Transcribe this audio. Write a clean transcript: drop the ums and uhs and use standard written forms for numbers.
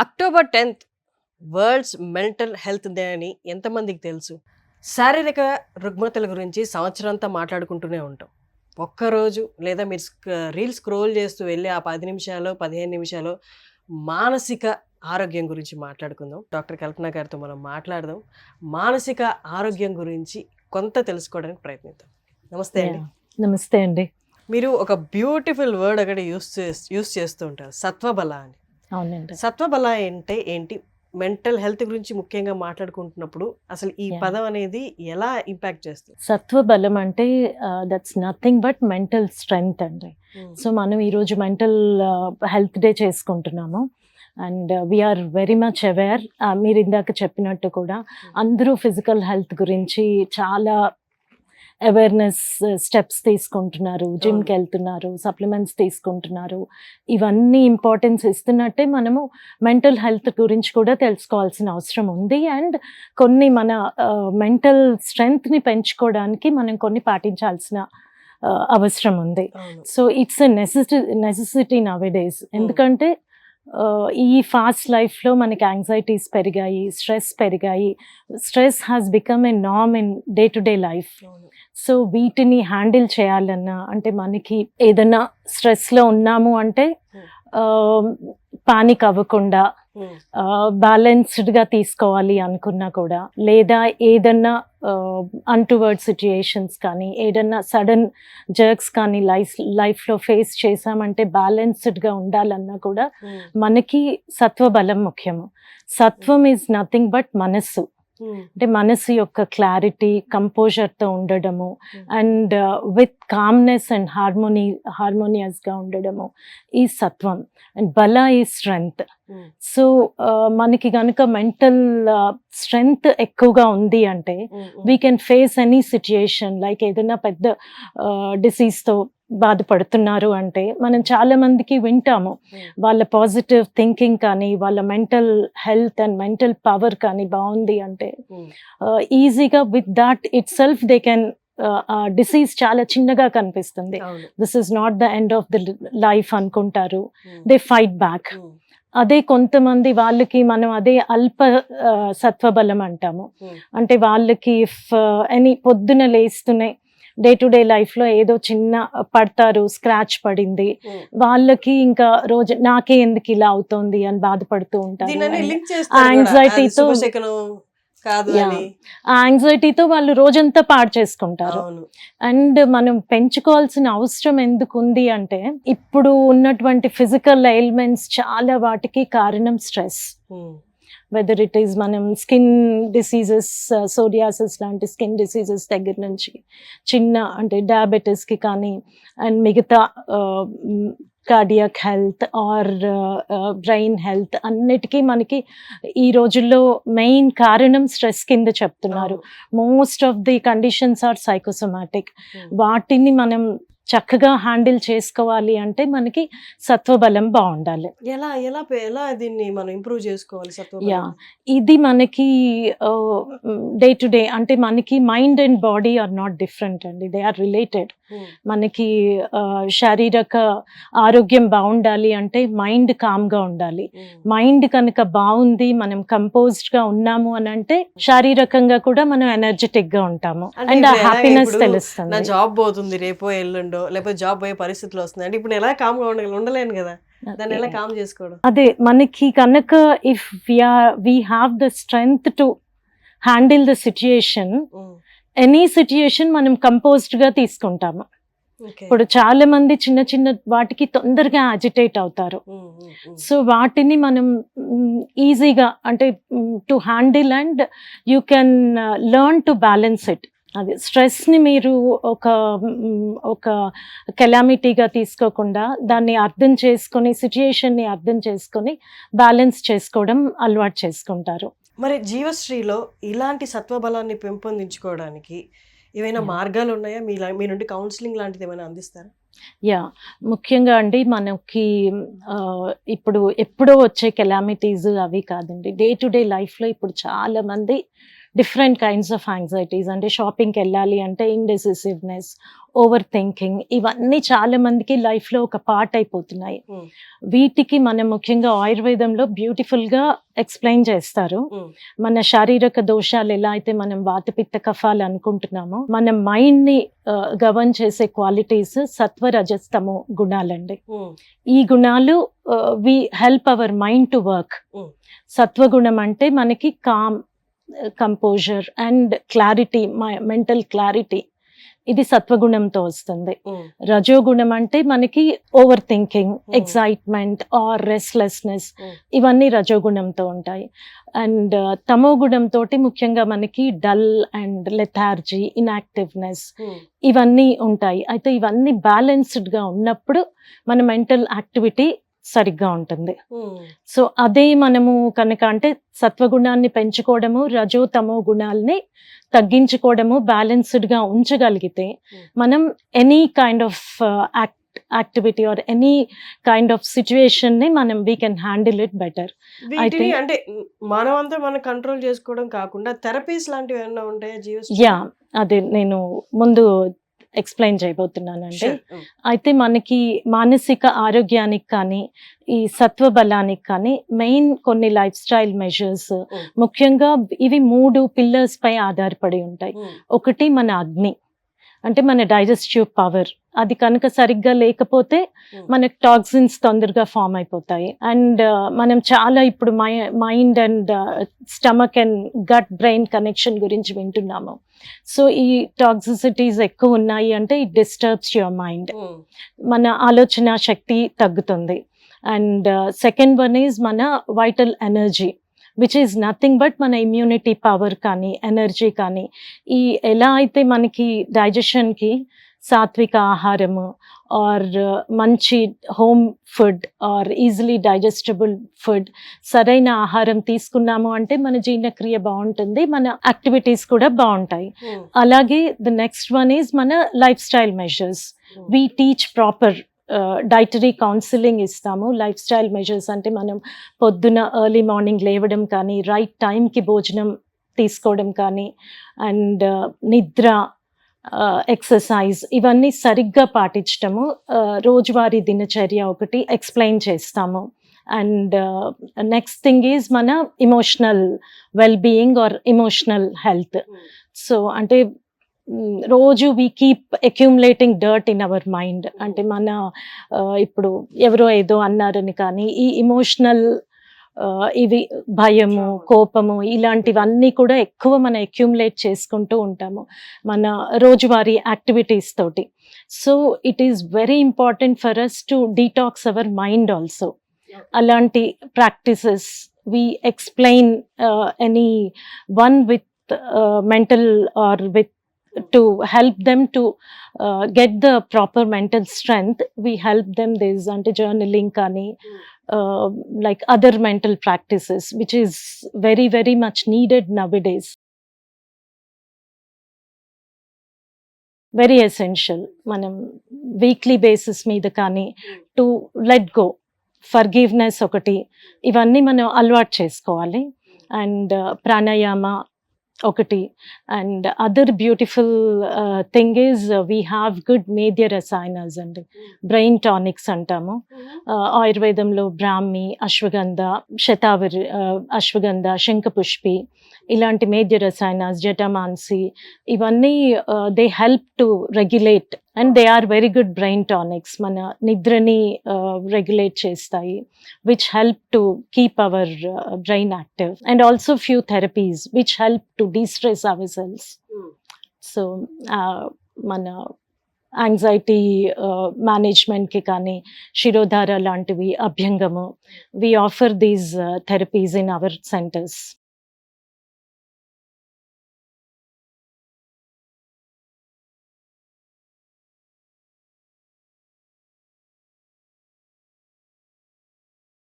October 10th world's mental health day అని ఎంతమందికి తెలుసు? శారీరక రుగ్మతల గురించి సంవత్సరంతా మాట్లాడుకుంటూనే ఉంటాం. ఒక్కరోజు లేదా మీరు రీల్స్ స్క్రోల్ చేస్తూ వెళ్ళి ఆ 10 నిమిషాలో, 15 నిమిషాలో మానసిక ఆరోగ్యం గురించి మాట్లాడుకుందాం. డాక్టర్ కల్పన గారితో మనం మాట్లాడదాం. మానసిక ఆరోగ్యం గురించి కొంత తెలుసుకోవడానికి ప్రయత్నిద్దాం. నమస్తే అండి. నమస్తే అండి. మీరు ఒక బ్యూటిఫుల్ వర్డ్ ఒకటి యూస్ చేస్తూ ఉంటారు, సత్వబల అని. అవునండి. సత్వబల అంటే ఏంటి? మెంటల్ హెల్త్ గురించి ముఖ్యంగా మాట్లాడుకుంటున్నప్పుడు అసలు ఈ పదం అనేది ఎలా ఇంపాక్ట్ చేస్తుంది? సత్వ బలం అంటే that's nothing but mental strength అండి. సో మనం ఈరోజు మెంటల్ హెల్త్ డే చేసుకుంటున్నాము. And we're very much aware. మీరు ఇందాక చెప్పినట్టు కూడా అందరూ ఫిజికల్ హెల్త్ గురించి చాలా అవేర్నెస్ స్టెప్స్ తీసుకుంటున్నారు, జిమ్కి వెళ్తున్నారు, సప్లిమెంట్స్ తీసుకుంటున్నారు. ఇవన్నీ ఇంపార్టెన్స్ ఇస్తున్నట్టే మనము మెంటల్ హెల్త్ గురించి కూడా తెలుసుకోవాల్సిన అవసరం ఉంది. అండ్ కొన్ని మన మెంటల్ స్ట్రెంగ్త్ని పెంచుకోవడానికి మనం కొన్ని పాటించాల్సిన అవసరం ఉంది. So it's a necessity nowadays. ఎందుకంటే ఈ ఫాస్ట్ లైఫ్లో మనకి యాంగ్జైటీస్ పెరిగాయి, స్ట్రెస్ పెరిగాయి. Stress has become a norm in day to day life. So వీటిని హ్యాండిల్ చేయాలన్నా, అంటే మనకి ఏదైనా స్ట్రెస్లో ఉన్నాము అంటే పానిక్ అవ్వకుండా బ్యాలెన్స్డ్గా తీసుకోవాలి అనుకున్నా కూడా, లేదా ఏదన్నా అన్టువర్డ్ సిచ్యుయేషన్స్ కానీ, ఏదన్నా సడన్ జర్క్స్ కానీ లైఫ్లో ఫేస్ చేసామంటే బ్యాలెన్స్డ్గా ఉండాలన్నా కూడా మనకి సత్వబలం ముఖ్యము. సత్వం ఈజ్ నథింగ్ బట్ మనస్సు. అంటే మనసు యొక్క క్లారిటీ, కంపోజర్తో ఉండడము, అండ్ విత్ కామ్నెస్ అండ్ హార్మోనియస్గా ఉండడము ఈ సత్వం. అండ్ బల ఈ స్ట్రెంగ్త్. సో మనకి కనుక మెంటల్ స్ట్రెంగ్త్ ఎక్కువగా ఉంది అంటే we can face any situation. Like ఏదైనా పెద్ద డిసీజ్తో బాధపడుతున్నారు అంటే మనం చాలా మందికి వింటాము, వాళ్ళ పాజిటివ్ థింకింగ్ కానీ, వాళ్ళ mental health and mental power కానీ బాగుంది అంటే ఈజీగా with that itself they can disease చాలా చిన్నగా కనిపిస్తుంది. This is not the end of the life అనుకుంటారు. They fight back. అదే కొంతమంది వాళ్ళకి మనం అదే అల్ప సత్వబలం అంటాము. అంటే వాళ్ళకి ఎనీ పొద్దున లేస్తూనే డే టు డే లైఫ్లో ఏదో చిన్న పడతారు, స్క్రాచ్ పడింది, వాళ్ళకి ఇంకా రోజు నాకే ఎందుకు ఇలా అవుతోంది అని బాధపడుతూ ఉంటారు. యాంగ్జైటీతో వాళ్ళు రోజంతా పాడు చేసుకుంటారు. అండ్ మనం పెంచుకోవాల్సిన అవసరం ఎందుకు ఉంది అంటే, ఇప్పుడు ఉన్నటువంటి ఫిజికల్ ఎయిల్మెంట్స్ చాలా వాటికి కారణం స్ట్రెస్. వెదర్ ఇట్ ఈస్ మనం స్కిన్ డిసీజెస్, సోరియాసిస్ లాంటి స్కిన్ డిసీజెస్ దగ్గర నుంచి చిన్న అంటే డయాబెటీస్కి కానీ, అండ్ మిగతా cardiac health or brain health అన్నిటికీ మనకి ఈ రోజుల్లో మెయిన్ కారణం స్ట్రెస్ కింద చెప్తున్నారు. Most of the conditions are psychosomatic. వాటిని మనం చక్కగా హ్యాండిల్ చేసుకోవాలి అంటే మనకి సత్వబలం బాగుండాలి. ఎలా దీన్ని మనం ఇంప్రూవ్ చేసుకోవాలి? ఇది మనకి డే టు డే అంటే మనకి mind and body are not different అండి, దే ఆర్ రిలేటెడ్. మనకి శారీరక ఆరోగ్యం బాగుండాలి అంటే మైండ్ కామ్గా ఉండాలి. మైండ్ కనుక బాగుంది, మనం కంపోజ్డ్గా ఉన్నాము అని అంటే శారీరకంగా కూడా మనం ఎనర్జెటిక్గా ఉంటాము అండ్ హ్యాపీనెస్ తెలుస్తుంది. నా జాబ్ పోతుంది రేపో ఎల్లుండో, లేకపోతే జాబ్ పోయే పరిస్థితులు వస్తుంది అంటే ఇప్పుడు ఎలా కామ్గా ఉండలేను కదా, దాన్ని ఎలా కామ్ చేసుకోవడం? అదే మనకి కనుక if we have the strength to handle the situation, any situation మనం కంపోజ్డ్ గా తీసుకుంటాము. ఇప్పుడు చాలా మంది చిన్న చిన్న వాటికి తొందరగా అజిటేట్ అవుతారు. సో వాటిని మనం ఈజీగా అంటే to handle and you can learn to balance it. అది స్ట్రెస్ని మీరు ఒక కెలామిటీగా తీసుకోకుండా దాన్ని అర్థం చేసుకొని, సిచ్యుయేషన్ని అర్థం చేసుకొని బ్యాలెన్స్ చేసుకోవడం అలవాటు చేసుకుంటారు. మరి జీవశ్రీలో ఇలాంటి సత్వబలాన్ని పెంపొందించుకోవడానికి ఏమైనా మార్గాలు ఉన్నాయా? మీ నుండి కౌన్సిలింగ్ లాంటిది ఏమైనా అందిస్తారా? ముఖ్యంగా అండి మనకి ఇప్పుడు ఎప్పుడో వచ్చే కెలామిటీస్ అవి కాదండి, డే టు డే లైఫ్లో ఇప్పుడు చాలా మంది డిఫరెంట్ కైండ్స్ ఆఫ్ యాంగ్జైటీస్. అంటే షాపింగ్కి వెళ్ళాలి అంటే ఇండెసిసివ్నెస్, ఓవర్ థింకింగ్, ఇవన్నీ చాలా మందికి లైఫ్లో ఒక పార్ట్ అయిపోతున్నాయి. Hmm. వీటికి మనం ముఖ్యంగా ఆయుర్వేదంలో బ్యూటిఫుల్గా ఎక్స్ప్లెయిన్ చేస్తారు. Hmm. మన శారీరక దోషాలు ఎలా అయితే మనం వాతపిత్త కఫాలు అనుకుంటున్నామో, మన మైండ్ని గవర్న్ చేసే క్వాలిటీస్ సత్వ రజస్తమో గుణాలండి. Hmm. ఈ గుణాలు we help our mind to work. Hmm. సత్వగుణం అంటే మనకి calm, composure and clarity, mental clarity, ఇది సత్వగుణంతో వస్తుంది. Hmm. రజోగుణం అంటే మనకి overthinking, Hmm. Excitement or restlessness, Hmm. ఇవన్నీ రజోగుణంతో ఉంటాయి. అండ్ తమో గుణంతో ముఖ్యంగా మనకి dull and lethargy, inactiveness, Hmm. ఇవన్నీ ఉంటాయి. అయితే ఇవన్నీ బ్యాలెన్స్డ్గా ఉన్నప్పుడు మన మెంటల్ యాక్టివిటీ సరిగ్గా ఉంటుంది. Hmm. సో అదే మనము కనుక అంటే సత్వగుణాన్ని పెంచుకోవడము, రజో తమో గుణాలని తగ్గించుకోవడము, బ్యాలెన్స్డ్గా ఉంచగలిగితే మనం any kind of activity or any kind of సిచ్యువేషన్ని మనం we can handle it better. వీటిని అంటే మనమంతా మనం కంట్రోల్ చేసుకోవడం కాకుండా థెరపీస్ లాంటివి ఏమైనా ఉంటాయా జీవశ్రీ? యా, అదే నేను ముందు ఎక్స్ప్లెయిన్ చేయబోతున్నానండి. Sure. Hmm. అయితే మనకి మానసిక ఆరోగ్యానికి కానీ ఈ సత్వ బలానికి కానీ మెయిన్ కొన్ని లైఫ్ స్టైల్ మెజర్స్, Hmm. ముఖ్యంగా ఇవి 3 పిల్లర్స్ పై ఆధారపడి ఉంటాయి. Hmm. ఒకటి మన అగ్ని, అంటే మన డైజెస్టివ్ పవర్, అది కనుక సరిగ్గా లేకపోతే Hmm. మనకు టాక్సిన్స్ తొందరగా ఫామ్ అయిపోతాయి. అండ్ మనం చాలా ఇప్పుడు mind and stomach and gut brain connection గురించి వింటున్నాము. సో ఈ టాక్సిసిటీస్ ఎక్కువ ఉన్నాయి అంటే it disturbs your mind. Hmm. మన ఆలోచన శక్తి తగ్గుతుంది. అండ్ సెకండ్ వన్ ఈజ్ మన vital energy, which is nothing but మన ఇమ్యూనిటీ పవర్ కానీ ఎనర్జీ కానీ. ఈ ఎలా అయితే మనకి డైజెషన్కి సాత్విక ఆహారము ఆర్ మంచి home food or easily digestible food, సరైన ఆహారం తీసుకున్నాము అంటే మన జీర్ణక్రియ బాగుంటుంది, మన యాక్టివిటీస్ కూడా బాగుంటాయి. Hmm. అలాగే ద నెక్స్ట్ వన్ ఈజ్ మన life style measures. Hmm. We teach proper dietary counselling ఇస్తాము. లైఫ్ స్టైల్ మెజర్స్ అంటే మనం పొద్దున ఎర్లీ మార్నింగ్ లేవడం కానీ, రైట్ టైంకి భోజనం తీసుకోవడం కానీ, అండ్ నిద్ర, ఎక్సర్సైజ్, ఇవన్నీ సరిగ్గా పాటించటము, రోజువారీ దినచర్య ఒకటి ఎక్స్ప్లెయిన్ చేస్తాము. అండ్ నెక్స్ట్ థింగ్ ఈజ్ మన emotional well being or emotional health. Hmm. So అంటే రోజు we keep accumulating dirt in our mind. అంటే మన ఇప్పుడు ఎవరో ఏదో అన్నారని కానీ ఈ ఇమోషనల్ ఇవి భయము, కోపము, ఇలాంటివన్నీ కూడా ఎక్కువ మనం అక్యూములేట్ చేసుకుంటూ ఉంటాము మన రోజువారీ యాక్టివిటీస్ తోటి. So it is very important for us to detox our mind also. అలాంటి practices we explain any one with mental or with to help them to get the proper mental strength. We help them this ante journaling kani like other mental practices which is very very much needed nowadays, very essential. Manam weekly basis మీద కానీ to let go, forgiveness ఒకటి, ఇవన్నీ మనం అలవాటు చేసుకోవాలి. And pranayama ఒకటి. And other beautiful thing is we have good మేధ్య రసాయనాస్ అండి, బ్రెయిన్ టానిక్స్ అంటాము. ఆయుర్వేదంలో బ్రాహ్మి, అశ్వగంధ, శతావరి, అశ్వగంధ, శంఖపుష్పి, ఇలాంటి మేధ్య రసాయనాస్, జటమాన్సి, ఇవన్నీ they help to regulate and they are very good brain tonics. మన నిద్రని రెగ్యులేట్ చేస్తాయి, which help to keep our brain active. And also few therapies which help to destress our cells. So మన యాంగ్జైటీ మేనేజ్మెంట్కి కానీ శిరోధార లాంటివి, అభ్యంగము, we offer these therapies in our centres.